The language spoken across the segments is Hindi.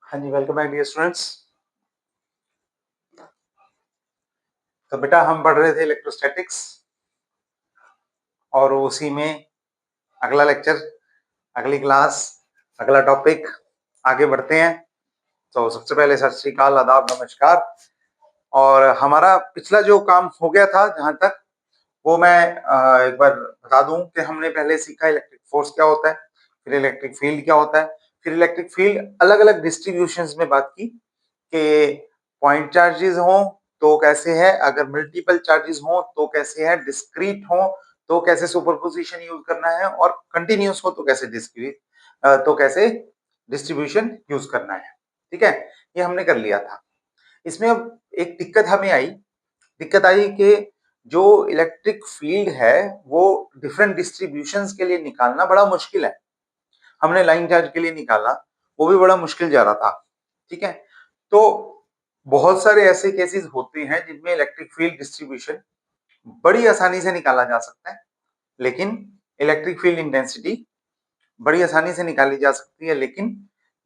हाँ जी, वेलकम बैक डियर स्टूडेंट्स। तो बेटा हम पढ़ रहे थे इलेक्ट्रोस्टैटिक्स और उसी में अगला लेक्चर, अगली क्लास, अगला टॉपिक, आगे बढ़ते हैं। तो सबसे पहले सत श्री अकाल, आदाब, नमस्कार। और हमारा पिछला जो काम हो गया था जहां तक, वो मैं एक बार बता दूं कि हमने पहले सीखा इलेक्ट्रिक फोर्स क्या होता है, फिर इलेक्ट्रिक फील्ड क्या होता है, फिर इलेक्ट्रिक फील्ड अलग अलग डिस्ट्रीब्यूशंस में बात की कि पॉइंट चार्जेस हो तो कैसे है, अगर मल्टीपल चार्जेस हो तो कैसे है, डिस्क्रीट हो तो कैसे सुपरपोजिशन यूज करना है, और कंटिन्यूस हो तो कैसे डिस्क्रीट तो कैसे डिस्ट्रीब्यूशन यूज करना है। ठीक है, ये हमने कर लिया था। इसमें अब एक दिक्कत आई कि जो इलेक्ट्रिक फील्ड है वो डिफरेंट डिस्ट्रीब्यूशंस के लिए निकालना बड़ा मुश्किल है। हमने लाइन चार्ज के लिए निकाला, वो भी बड़ा मुश्किल जा रहा था। ठीक है, तो बहुत सारे ऐसे केसेस होते हैं जिनमें इलेक्ट्रिक फील्ड डिस्ट्रीब्यूशन बड़ी आसानी से निकाला जा सकता है, लेकिन इलेक्ट्रिक फील्ड इंटेंसिटी बड़ी आसानी से निकाली जा सकती है, लेकिन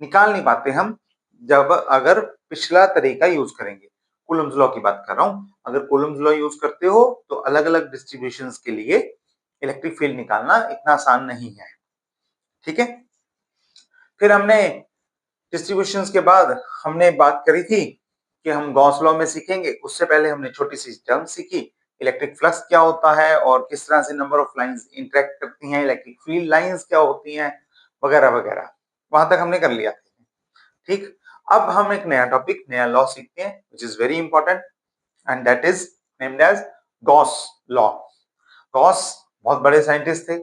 निकाल नहीं पाते हम जब अगर पिछला तरीका यूज करेंगे। कूलम्स लॉ की बात कर रहा हूं। अगर कूलम्स लॉ यूज करते हो तो अलग अलग डिस्ट्रीब्यूशंस के लिए इलेक्ट्रिक फील्ड निकालना इतना आसान नहीं है। ठीक है, फिर हमने डिस्ट्रीब्यूशंस के बाद हमने बात करी थी कि हम गॉस लॉ में सीखेंगे। उससे पहले हमने छोटी सी टर्म सीखी, इलेक्ट्रिक फ्लक्स क्या होता है और किस तरह से नंबर ऑफ लाइंस इंटरेक्ट करती हैं, इलेक्ट्रिक फील्ड लाइंस क्या होती हैं, वगैरह वगैरह। वहां तक हमने कर लिया। ठीक, अब हम एक नया टॉपिक, नया लॉ सीखते हैं which is very important, and that is named as Gauss law. Gauss बहुत बड़े साइंटिस्ट थे,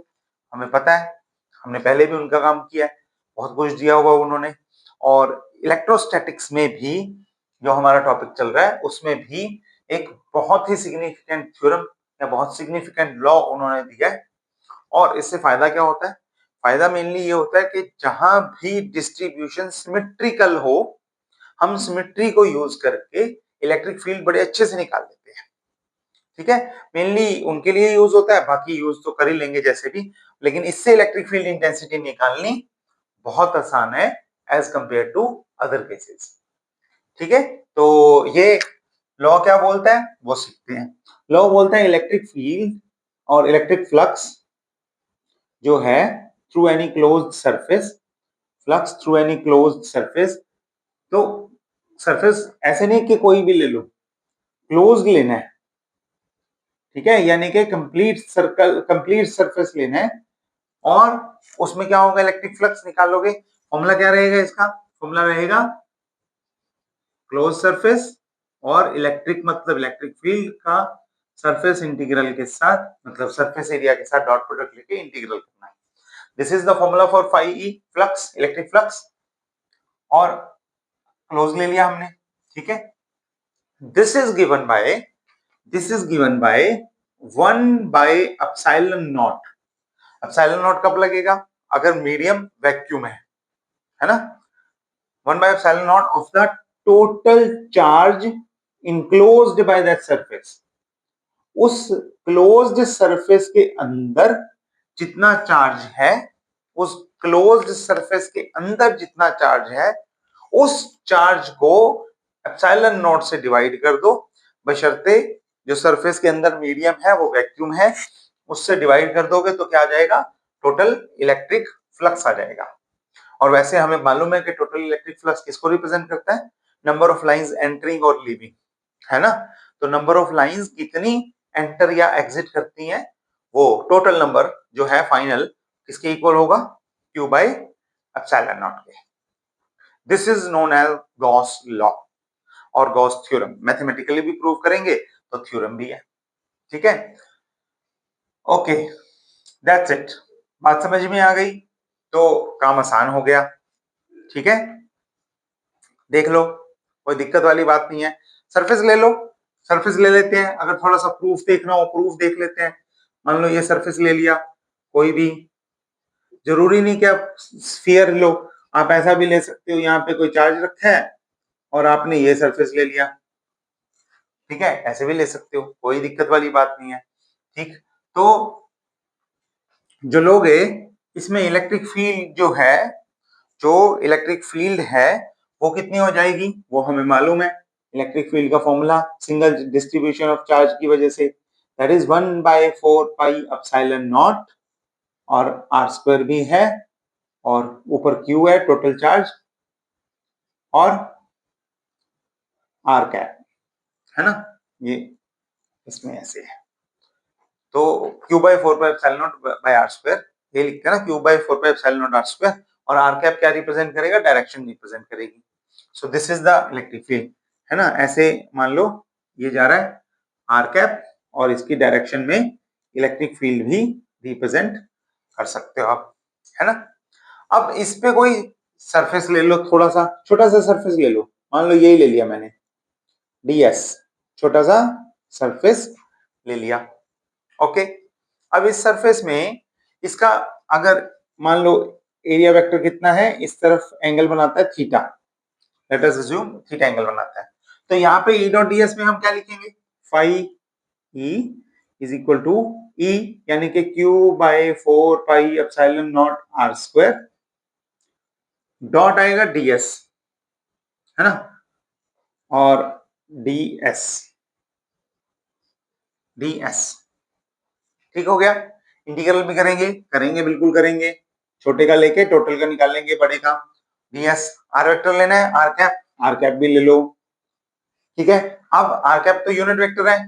हमें पता है, हमने पहले भी उनका काम किया है, बहुत कुछ दिया हुआ उन्होंने। और इलेक्ट्रोस्टैटिक्स में भी जो हमारा टॉपिक चल रहा है उसमें भी एक बहुत ही सिग्निफिकेंट थ्योरम या बहुत सिग्निफिकेंट लॉ उन्होंने दिया है। और इससे फायदा क्या होता है? फायदा मेनली ये होता है कि जहां भी डिस्ट्रीब्यूशन सिमेट्रिकल हो, हम सिमेट्री को यूज करके इलेक्ट्रिक फील्ड बड़े अच्छे से निकाल लेते हैं। ठीक है, मेनली उनके लिए यूज होता है, बाकी यूज तो कर ही लेंगे जैसे भी, लेकिन इससे इलेक्ट्रिक फील्ड इंटेंसिटी निकालनी बहुत आसान है as compare to other cases. ठीक है, तो ये लॉ क्या बोलता है वो सीखते हैं। लॉ बोलता है इलेक्ट्रिक फील्ड और इलेक्ट्रिक फ्लक्स जो है through any closed surface, flux through any closed surface. तो सरफेस ऐसे नहीं कि कोई भी ले लो, क्लोज्ड लेना है। ठीक है, यानी कि कंप्लीट सर्कल, कंप्लीट सरफेस लेना है, और उसमें क्या होगा, इलेक्ट्रिक फ्लक्स निकालोगे। फॉर्मूला क्या रहेगा इसका? फॉर्मूला रहेगा क्लोज सरफेस और इलेक्ट्रिक मतलब इलेक्ट्रिक फील्ड का सरफेस इंटीग्रल के साथ, मतलब सरफेस एरिया के साथ डॉट प्रोडक्ट लेके इंटीग्रल करना है। This is the formula for phi E flux, electric flux, और क्लोज ले लिया हमने। ठीक है, this is given by, this is given by 1/एप्सिलॉन नॉट। एप्सिलॉन नॉट कब लगेगा? अगर मीडियम वैक्यूम है ना। 1/एप्सिलॉन naught of the total charge enclosed by that surface. उस क्लोज्ड सरफेस के अंदर जितना चार्ज है, उस क्लोज्ड सरफेस के अंदर जितना चार्ज है, उस चार्ज को एप्सिलॉन नॉट से डिवाइड कर दो, बशर्ते जो सरफेस के अंदर मीडियम है वो वैक्यूम है, उससे डिवाइड कर दोगे तो क्या आ जाएगा? टोटल इलेक्ट्रिक फ्लक्स आ जाएगा। और वैसे हमें मालूम है कि टोटल इलेक्ट्रिक फ्लक्स किसको रिप्रेजेंट करता है? नंबर ऑफ लाइंस एंटरिंग और लीविंग, है ना। तो नंबर ऑफ लाइंस कितनी एंटर या एग्जिट करती हैं, वो टोटल नंबर जो है फाइनल किसके इक्वल होगा? Q बाय एप्सिलॉन नॉट के। This is known as Gauss law और गॉस थ्योरम। मैथमेटिकली भी प्रूव करेंगे तो थ्योरम भी है। ठीक है, ओके, दैट्स इट। बात समझ में आ गई तो काम आसान हो गया। ठीक है, देख लो, कोई दिक्कत वाली बात नहीं है। सरफेस ले लो, सरफेस ले लेते हैं। अगर थोड़ा सा प्रूफ देखना हो, प्रूफ देख लेते हैं। मान लो ये सरफेस ले लिया, कोई भी, जरूरी नहीं कि आप स्फीयर लो, आप ऐसा भी ले सकते हो, यहाँ पे कोई चार्ज रखा है और आपने ये सरफेस ले लिया। ठीक है, ऐसे भी ले सकते हो, कोई दिक्कत वाली बात नहीं है। ठीक, तो जो लोग है इसमें इलेक्ट्रिक फील्ड जो है, जो इलेक्ट्रिक फील्ड है वो कितनी हो जाएगी, वो हमें मालूम है, इलेक्ट्रिक फील्ड का formula single distribution of charge की वजह से, दैट इज 1/4πε0, और आर स्क्वायर भी है, और ऊपर क्यू है टोटल चार्ज, और आर कैप है ना, ये इसमें ऐसे है। तो Q/4πε0/r², ये लिखते हैं ना, Q/4πε0r², और आर कैप क्या रिप्रेजेंट करेगा, डायरेक्शन रिप्रेजेंट करेगी। So this is the electric field, है ना। ऐसे मान लो ये जा रहा है आर कैप, और इसकी डायरेक्शन में इलेक्ट्रिक फील्ड भी रिप्रेजेंट कर सकते हो आप, है ना। अब इस पे कोई सरफेस ले लो, थोड़ा सा छोटा सा सरफेस ले लो, मान लो यही ले लिया मैंने, ds, छोटा सा सरफेस ले लिया, ओके। अब इस सरफेस में इसका अगर मान लो एरिया वेक्टर कितना है, इस तरफ एंगल बनाता है theta, let us assume theta angle बनाता है, तो यहाँ पे E डॉट ds में हम क्या लिखेंगे, phi E is equal to E, यानी कि Q/4πε0r², डॉट आएगा ds, है ना, और ds, ठीक हो गया। इंटीग्रल भी करेंगे बिल्कुल करेंगे, छोटे का लेके टोटल का निकालेंगे बड़े का, ds, आर वेक्टर लेना है, आर कैप भी ले लो, ठीक है। अब आर कैप तो यूनिट वेक्टर है,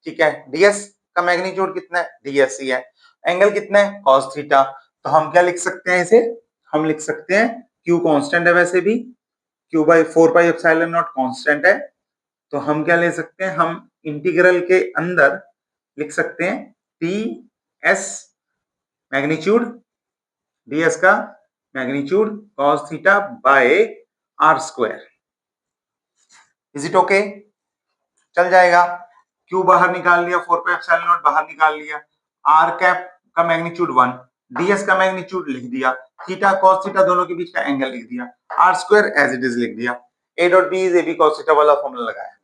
ठीक है, ds का मैग्नीट्यूड कितना है, ds ही है, एंगल कितना है, cos थीटा, तो हम क्या लिख सकते हैं इसे, हम लिख सकते हैं, q कांस्टेंट है वैसे भी, Q/4πε0 कांस्टेंट है, तो हम क्या ले सकते हैं, हम इंटीग्रल के अंदर लिख सकते हैं ts मैग्नीट्यूड, ds का magnitude cos theta by r², is it okay, चल जाएगा। q बाहर निकाल लिया, 4πε0 बाहर निकाल लिया, r कैप का मैग्नीट्यूड 1, ds का मैग्नीट्यूड लिख दिया, थीटा cos थीटा दोनों के बीच का एंगल लिख दिया, r² एज इट इज लिख दिया, a dot b is ab cos theta वाला फॉर्मूला लगाया,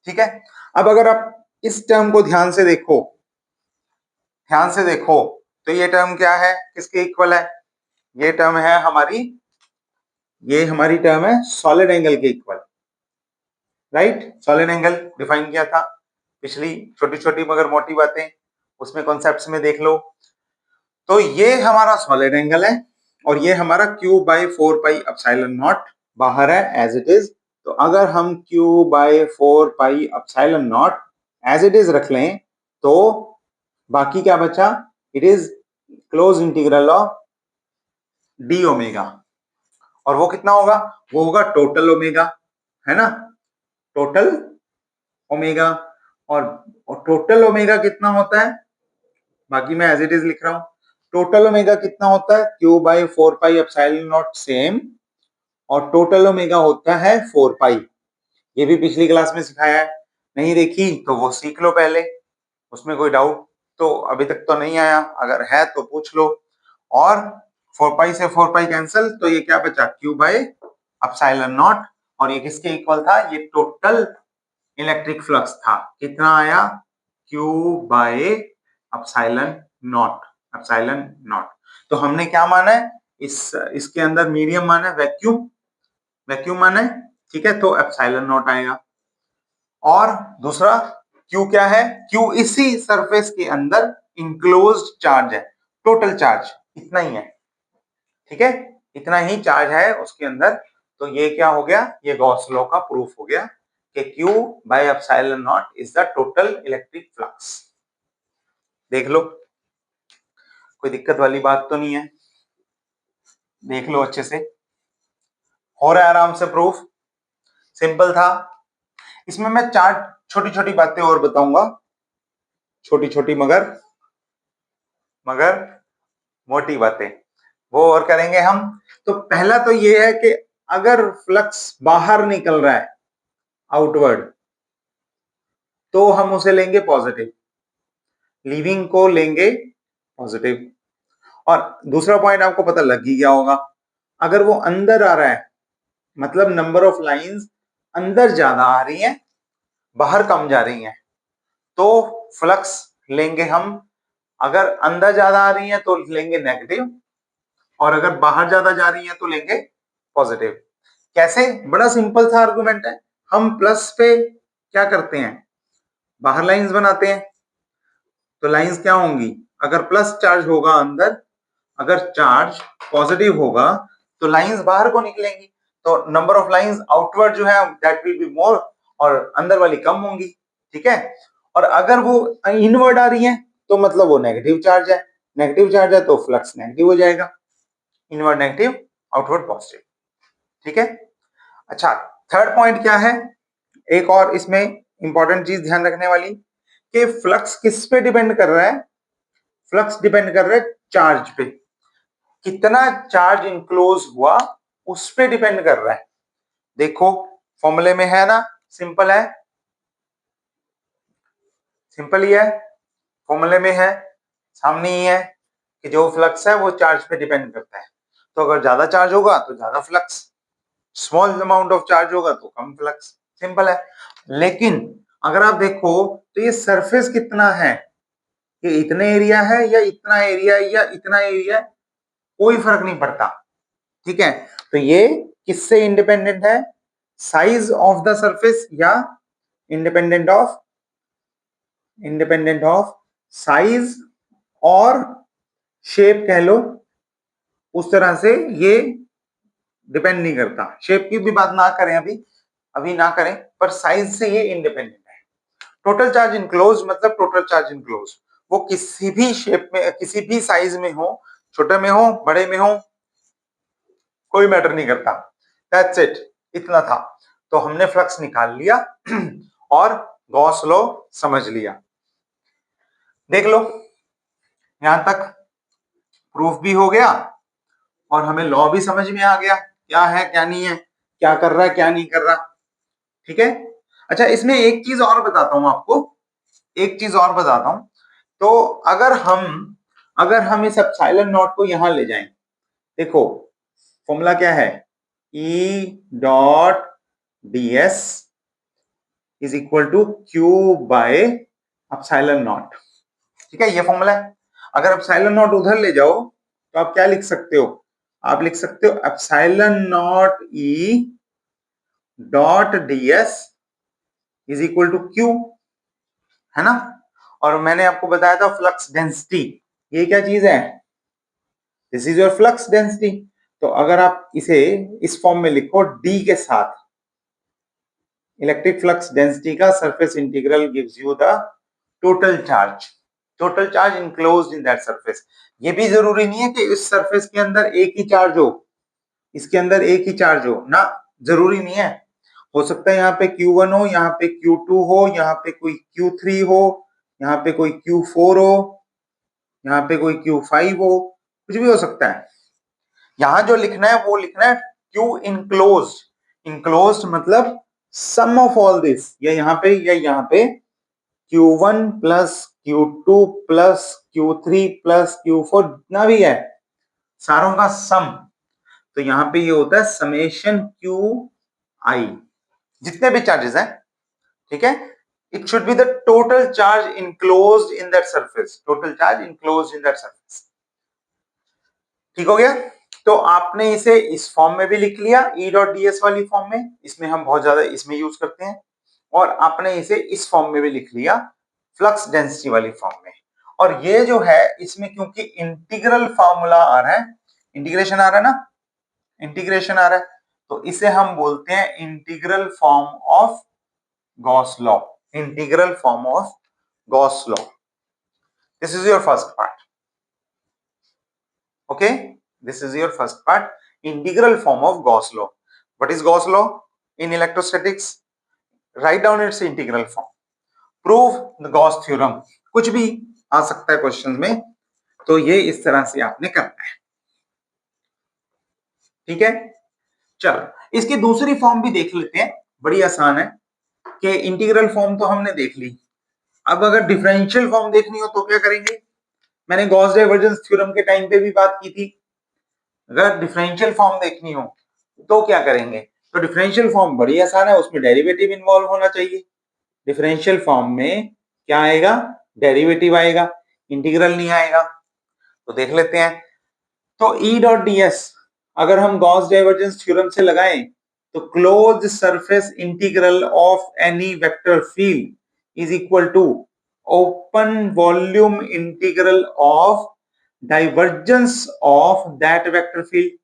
ठीक है। अब अगर आप इस टर्म को ध्यान से देखो तो ये टर्म क्या है, किसके इक्वल है, ये टर्म है हमारी, ये हमारी टर्म है सॉलिड एंगल के equal, right. Solid angle define किया था पिछली छोटी छोटी मगर मोटी बातें, उसमें कॉन्सेप्ट्स में देख लो। तो ये हमारा सॉलिड एंगल है, और ये हमारा Q/4πε0 बाहर है एज इट इज, तो अगर हम Q/4πε0 एज इट इज रख लें, तो बाकी क्या बचा, it is close integral of D omega, और वो कितना होगा, वो होगा टोटल ओमेगा, है ना, टोटल ओमेगा, और टोटल ओमेगा कितना होता है, बाकी मैं एज इट इज लिख रहा हूं, टोटल ओमेगा कितना होता है, Q/4πε0 सेम, और टोटल ओमेगा होता है 4 पाई, ये भी पिछली क्लास में सिखाया है, नहीं देखी तो वो सीख लो पहले, उसमें कोई डाउट तो अभी तक तो नहीं आया, अगर है तो पूछ लो। और 4 पाई से 4 पाई कैंसिल, तो ये क्या बचा, Q/ε0, और ये किसके इक्वल था, ये टोटल इलेक्ट्रिक फ्लक्स था, कितना आया, Q/ε0, तो हमने क्या माना है, इसके अंदर मीडियम माना है, वैक्यूम माना है, ठीक है, तो ε0 आएगा। और दूसरा Q क्या है, Q इसी सरफेस के अंदर इंक्लोज्ड चार्ज है, टोटल चार्ज इतना ही है, ठीक है, इतना ही चार्ज है उसके अंदर, तो ये क्या हो गया, ये गॉस लॉ का प्रूफ हो गया कि Q/ε0 is the total electric flux. देख लो, कोई दिक्कत वाली बात तो नहीं है, देख लो अच्छे से, हो रहा है आराम से प्रूफ, सिंपल था। इसमें मैं चार छोटी छोटी बातें और बताऊंगा, छोटी छोटी मगर मोटी बातें, वो और करेंगे हम। तो पहला तो ये है कि अगर फ्लक्स बाहर निकल रहा है आउटवर्ड, तो हम उसे लेंगे पॉजिटिव, लीविंग को लेंगे पॉजिटिव। और दूसरा पॉइंट आपको पता लग ही गया होगा, अगर वो अंदर आ रहा है, मतलब नंबर ऑफ लाइंस अंदर ज्यादा आ रही हैं, बाहर कम जा रही हैं, तो फ्लक्स लेंगे हम, अगर अंदर ज्यादा आ रही हैं तो लेंगे नेगेटिव, और अगर बाहर ज्यादा जा रही हैं तो लेंगे पॉजिटिव। कैसे? बड़ा सिंपल सा आर्गुमेंट है। हम प्लस पे क्या करते हैं, बाहर लाइंस बनाते हैं। तो लाइंस क्या होंगी, अगर प्लस चार्ज होगा अंदर, अगर चार्ज पॉजिटिव होगा तो लाइंस बाहर को निकलेंगी, तो नंबर ऑफ लाइंस आउटवर्ड जो है दैट विल बी मोर, और अंदर वाली कम होंगी। ठीक है, और अगर वो इनवर्ड आ रही है तो मतलब वो नेगेटिव चार्ज है, नेगेटिव चार्ज है तो फ्लक्स नेगेटिव हो जाएगा, इनवर्ड नेगेटिव आउटवर्ड पॉजिटिव। ठीक है, अच्छा थर्ड पॉइंट क्या है, एक और इसमें इंपॉर्टेंट चीज ध्यान रखने वाली, कि फ्लक्स किस पे डिपेंड कर रहा है, फ्लक्स डिपेंड कर रहा है चार्ज पे, कितना चार्ज इनक्लोज हुआ उस पे डिपेंड कर रहा है। देखो फॉर्मूले में है ना, सिंपल है, सिंपल ही है, फॉर्मूले में है, सामने ही है कि जो फ्लक्स है वो चार्ज पे डिपेंड करता है। तो अगर ज्यादा चार्ज होगा तो ज्यादा flux, small amount of charge होगा तो कम फ्लक्स, सिंपल है। लेकिन अगर आप देखो तो ये सरफेस कितना है, ये इतने एरिया है या इतना एरिया या इतना एरिया, कोई फर्क नहीं पड़ता। ठीक है, तो ये किससे इंडिपेंडेंट है, साइज ऑफ द सरफेस या इंडिपेंडेंट ऑफ साइज और शेप कह लो, उस तरह से ये डिपेंड नहीं करता। शेप की भी बात ना करें अभी, अभी ना करें, पर साइज से ये इंडिपेंडेंट है। टोटल चार्ज इनक्लोज मतलब टोटल चार्ज इनक्लोज, वो किसी भी शेप में, किसी भी साइज में हो, छोटे में हो बड़े में हो, कोई मैटर नहीं करता। दैट्स इट, इतना था। तो हमने फ्लक्स निकाल लिया और गॉस लॉ समझ लिया। देख लो यहां तक प्रूफ भी हो गया और हमें लॉ भी समझ में आ गया, क्या है क्या नहीं है, क्या कर रहा है क्या नहीं कर रहा। ठीक है, अच्छा इसमें एक चीज और बताता हूं आपको, एक चीज और बताता हूं। तो अगर हम इस एप्सिलॉन नॉट को यहां ले जाएं, देखो फॉर्मूला क्या है, E dot ds is equal to Q by epsilon not. ठीक है, ये फॉर्मूला है। अगर एप्सिलॉन नॉट उधर ले जाओ तो आप क्या लिख सकते हो, आप लिख सकते हो epsilon not E dot ds is equal to Q, है ना। और मैंने आपको बताया था फ्लक्स डेंसिटी, ये क्या चीज है, this is your flux density. तो अगर आप इसे इस फॉर्म में लिखो d के साथ, इलेक्ट्रिक फ्लक्स डेंसिटी का surface integral gives you the total charge, total charge enclosed in that surface. ये भी जरूरी नहीं है कि इस सरफेस के अंदर एक ही चार्ज हो, इसके अंदर एक ही चार्ज हो ना, जरूरी नहीं है। हो सकता है यहाँ पे Q1 हो, यहाँ पे Q2 हो, यहाँ पे कोई Q3 हो, यहाँ पे कोई Q4 हो, यहाँ पे कोई Q5 हो, कुछ भी हो सकता है। यहां जो लिखना है वो लिखना है Q इनक्लोज्ड, इनक्लोज्ड मतलब सम ऑफ ऑल दिस, या यहाँ पे Q1 plus Q2 plus Q3 plus Q4 जितना भी है सारों का सम। तो यहाँ पे ये होता है समेशन क्यू आई, जितने भी चार्जेस हैं। ठीक है, it should be the total charge enclosed in that surface, total charge enclosed in that surface. ठीक हो गया, तो आपने इसे इस फॉर्म में भी लिख लिया, E डॉट ds वाली फॉर्म में, इसमें हम बहुत ज्यादा इसमें यूज करते हैं, और आपने इसे इस फॉर्म में भी लिख लिया फ्लक्स डेंसिटी वाली फॉर्म में। और ये जो है इसमें क्योंकि इंटीग्रल फार्मूला आ रहा है, इंटीग्रेशन आ रहा है ना, इंटीग्रेशन आ रहा है, तो इसे हम बोलते हैं integral form of Gauss law, integral form of Gauss law. This is your first part, okay, this is your first part, integral form of Gauss law. What is Gauss law in electrostatics, write down it's integral form, prove the Gauss theorem, कुछ भी आ सकता है क्वेश्चन में, तो ये इस तरह से आपने करना है। ठीक है, चलो इसकी दूसरी फॉर्म भी देख लेते हैं, बड़ी आसान है, कि इंटीग्रल फॉर्म तो हमने देख ली, अब अगर डिफरेंशियल फॉर्म देखनी हो तो क्या करेंगे, मैंने गॉस डाइवर्जेंस थ्योरम के टाइम पे भी बात की थी। अगर डिफरेंशियल फॉर्म देखनी हो तो क्या करेंगे, तो डिफरेंशियल फॉर्म बड़ी आसान है, उसमें डेरिवेटिव इन्वॉल्व होना चाहिए। डिफरेंशियल फॉर्म में क्या आएगा, डेरिवेटिव आएगा, इंटीग्रल नहीं आएगा। तो देख लेते हैं, तो E डॉट ds अगर हम गॉस डाइवर्जेंस थ्योरम से लगाएं तो close surface integral of any vector field is equal to open volume integral of divergence of that vector field.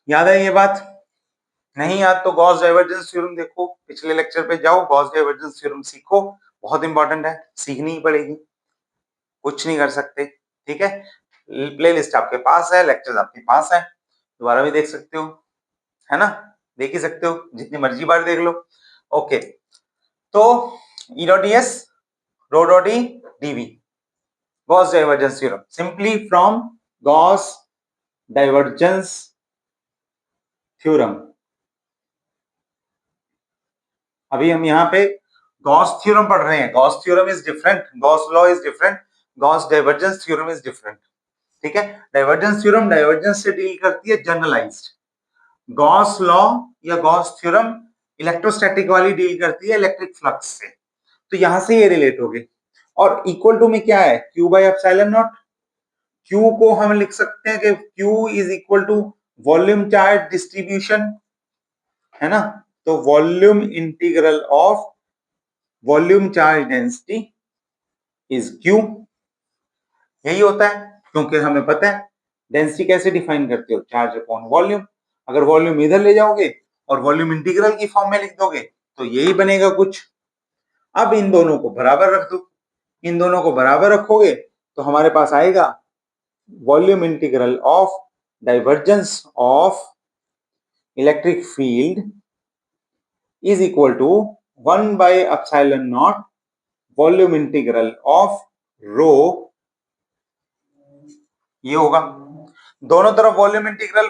याद है ये बात? नहीं याद तो गॉस डाइवर्जेंस थ्योरम देखो, पिछले लेक्चर पे जाओ, गॉस डाइवर्जेंस थ्योरम सीखो, बहुत इंपॉर्टेंट है, सीखनी ही पड़ेगी, कुछ नहीं कर सकते। ठीक है, प्लेलिस्ट आपके पास है, लेक्चर्स आपके पास है, दोबारा भी देख सकते हो, है ना, देख ही सकते हो, जितनी मर्जी बार देख लो। ओके, तो E dot D S rho dot E d V, Gauss divergence theorem simply from Gauss divergence theorem. अभी हम यहाँ पे गॉस थ्योरम पढ़ रहे हैं, Gauss theorem is different, Gauss law is different, Gauss divergence theorem is different. ठीक है, डाइवर्जेंस थ्योरम डाइवर्जेंस से डील करती है जनरलाइज्ड, गॉस लॉ या गॉस थ्योरम इलेक्ट्रोस्टैटिक वाली डील करती है इलेक्ट्रिक फ्लक्स से। तो यहां से ये रिलेट हो गई। और इक्वल टू में क्या है, Q by epsilon naught. Q को हम लिख सकते हैं कि Q is equal to volume charge distribution, है ना, तो volume integral of volume charge density is Q. यही होता है, क्योंकि हमें पता है डेंसिटी कैसे डिफाइन करते हो, चार्ज अपॉन वॉल्यूम। अगर वॉल्यूम इधर ले जाओगे और वॉल्यूम इंटीग्रल की फॉर्म में लिख दोगे तो यही बनेगा कुछ। अब इन दोनों को बराबर रख दो, इन दोनों को बराबर रखोगे तो हमारे पास आएगा volume integral of divergence of electric field is equal to 1 by epsilon naught volume integral of rho. ये होगा, दोनों तरफ वॉल्यूम इंटीग्रल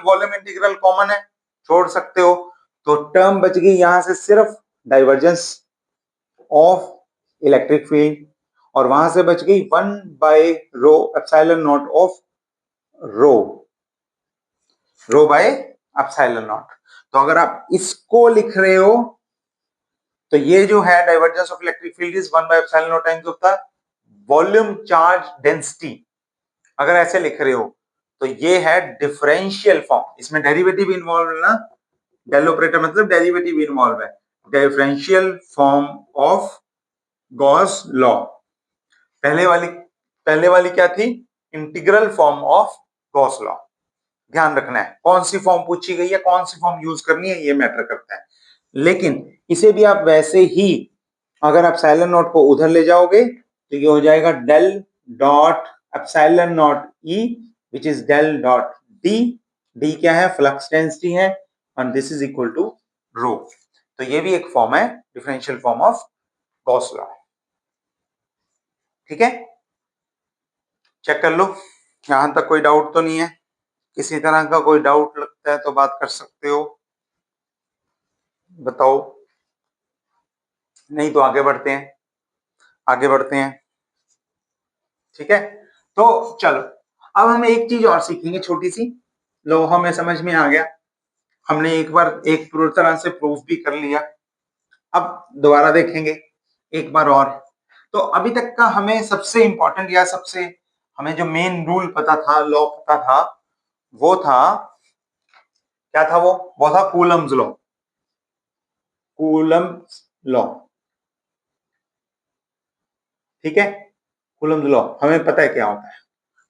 कॉमन है, छोड़ सकते हो, तो टर्म बच गई यहां से सिर्फ डाइवर्जेंस ऑफ इलेक्ट्रिक फील्ड, और वहां से बच गई 1 by rho epsilon naught of rho, rho by epsilon naught. तो अगर आप इसको लिख रहे हो तो ये जो है divergence of electric field is 1 by epsilon not times होता है वॉल्यूम चार्ज डेंसिटी। अगर ऐसे लिख रहे हो तो ये है डिफरेंशियल फॉर्म, इसमें डेरिवेटिव इन्वॉल्व है ना, डेल ऑपरेटर मतलब डेरिवेटिव इन्वॉल्व है, differential form of Gauss law. पहले वाली क्या थी, integral form of Gauss law. ध्यान रखना है कौन सी फॉर्म पूछी गई है, कौन सी फॉर्म यूज करनी है, ये मैटर करता है। लेकिन इसे भी आप वैसे ही अगर आप एप्सिलॉन नॉट को उधर ले जाओगे तो ये हो जाएगा del dot epsilon naught E which is del dot D. D क्या है, फ्लक्स डेंसिटी है, और this is equal to rho. तो ये भी एक फॉर्म है, differential form of Gauss law. ठीक है, चेक कर लो, यहां तक कोई डाउट तो नहीं है? किसी तरह का कोई डाउट लगता है तो बात कर सकते हो, बताओ, नहीं तो आगे बढ़ते हैं, आगे बढ़ते हैं। ठीक है, तो चलो अब हम एक चीज और सीखेंगे छोटी सी, लो हमें समझ में आ गया, हमने एक बार एक पूरी तरह से प्रूफ भी कर लिया, अब दोबारा देखेंगे एक बार और। तो अभी तक का हमें सबसे इंपॉर्टेंट या सबसे हमें जो मेन रूल पता था, लॉ पता था, वो था क्या था, वो था कूलम्स लॉ। कूलम्स लॉ, ठीक है, कूलम्स लॉ हमें पता है क्या होता है।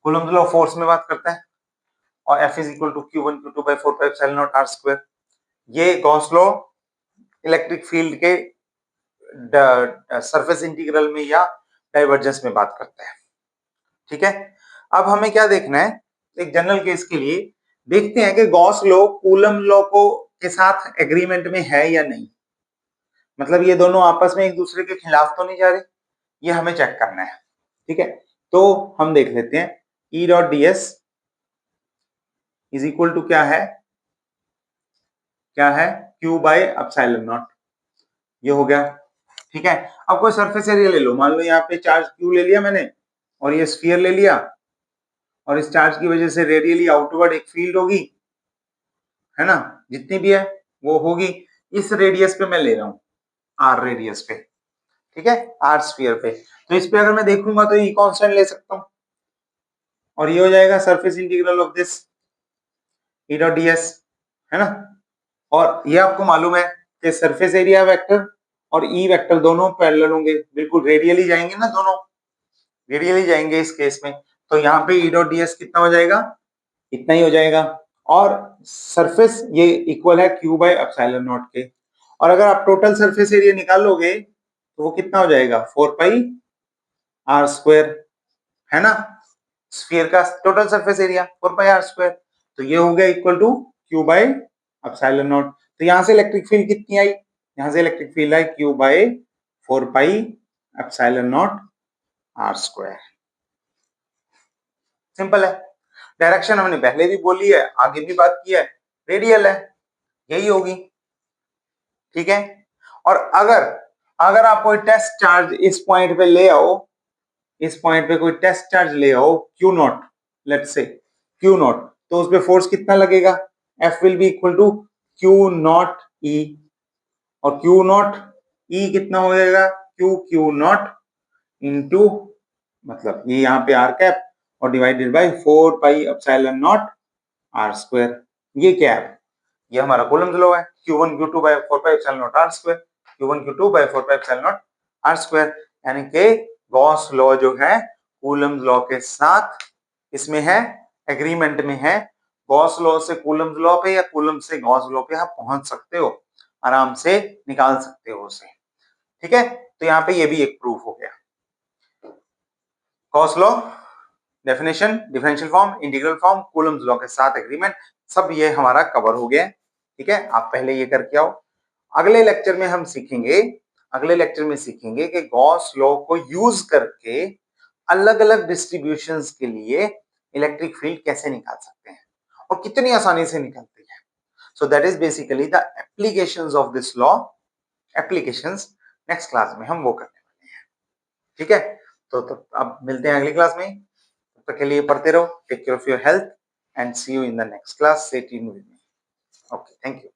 कूलम्स लॉ फोर्स में बात करता है, और F is equal to Q1 Q2 by 4 pi epsilon naught R square। ये गॉस लॉ इलेक्ट्रिक फील्ड के सरफेस इंटीग्रल में या डाइवर्जेंस में बात करता है। ठीक है, अब हमें क्या देखना है, एक जनरल केस के लिए देखते हैं कि गॉस लॉ कूलम लॉ को के साथ एग्रीमेंट में है या नहीं, मतलब ये दोनों आपस में एक दूसरे के खिलाफ तो नहीं जा रहे, ये हमें चेक करना है। ठीक है, तो हम देख लेते हैं E dot D S is equal to क्या है, क्या है, Q बाय एप्सिलॉन नॉट, ये हो गया। ठीक है, अब कोई सरफेस एरिया ले लो, मान लो यहाँ पे चार्ज Q ले लिया मैंने, और ये स्फीयर ले लिया, और इस चार्ज की वजह से रेडियली आउटवर्ड एक फील्ड होगी, है ना, जितनी भी है वो होगी, इस रेडियस पे मैं ले रहा हूँ, R रेडियस पे, ठीक है, R स्फीयर पे। तो इस पे अगर मैं देखूंगा तो ये कांस्टेंट ले सकता हूँ, और ये हो जाएगा surface integral of this E dot ds, है ना। और ये आपको मालूम है कि सरफेस एरिया वेक्टर और ई वेक्टर दोनों पैरेलल होंगे, बिल्कुल रेडियली जाएंगे ना, दोनों रेडियली जाएंगे इस केस में। तो यहाँ पे ई डॉट ds कितना हो जाएगा, इतना ही हो जाएगा। और सरफेस ये इक्वल है क्यू बाय एप्सिलॉन नॉट के। और अगर आप टोटल सरफेस एरिया निकालोगे तो वो कितना हो जाएगा, 4 पाई आर स्क्वायर, है ना, स्फीयर का total surface area 4 pi R square. तो ये हो गया equal to Q by epsilon naught. तो यहां से इलेक्ट्रिक फील्ड कितनी आई, यहां से इलेक्ट्रिक फील्ड आई Q by 4 pi epsilon naught R square. Simple है। डायरेक्शन हमने पहले भी बोली है, आगे भी बात की है, रेडियल है, यही होगी। ठीक है। और अगर अगर आप कोई टेस्ट चार्ज इस पॉइंट पे ले आओ, इस पॉइंट पे कोई टेस्ट चार्ज ले आओ Q naught, let's say Q naught, तो उस पे फोर्स कितना लगेगा, F will be equal to Q naught E. और क्यू नॉट ई कितना हो जाएगा, क्यू नॉट इंटू, मतलब ये यहाँ पे आर कैप और divided by 4 pi epsilon naught R square. ये क्या है, ये हमारा कूलम्ब लॉ है, Q1 Q2 by 4 pi epsilon naught r square, Q1 Q2 by 4 pi epsilon naught r square। यानी कि गॉस लॉ जो है कूलम्ब लॉ के साथ इसमें है, एग्रीमेंट में है। गॉस लॉ से कूलम्ब लॉ पे या कूलम्ब से गॉस लॉ पे आप पहुंच सकते हो, आराम से निकाल सकते हो उसे। ठीक है। तो यहाँ पे ये भी एक प्रूफ हो गया। Gauss law, definition, differential form, integral form, coulomb law के साथ एग्रीमेंट, सब ये हमारा कवर हो गया। ठीक है, आप पहले ये करके आओ। अगले लेक्चर में हम सीखेंगे, अगले लेक्चर में सीखेंगे कि गॉस लॉ को यूज करके अलग अलग डिस्ट्रीब्यूशंस के लिए इलेक्ट्रिक फील्ड कैसे निकाल सकते हैं और कितनी आसानी से निकलती है। So that is basically the applications of this law. Applications next class में हम वो करने वाले हैं। ठीक है, तो अब मिलते हैं अगली क्लास में। तब तक के लिए पढ़ते रहो, take care of your health and see you in the next class. Stay tuned with me. Okay, thank you.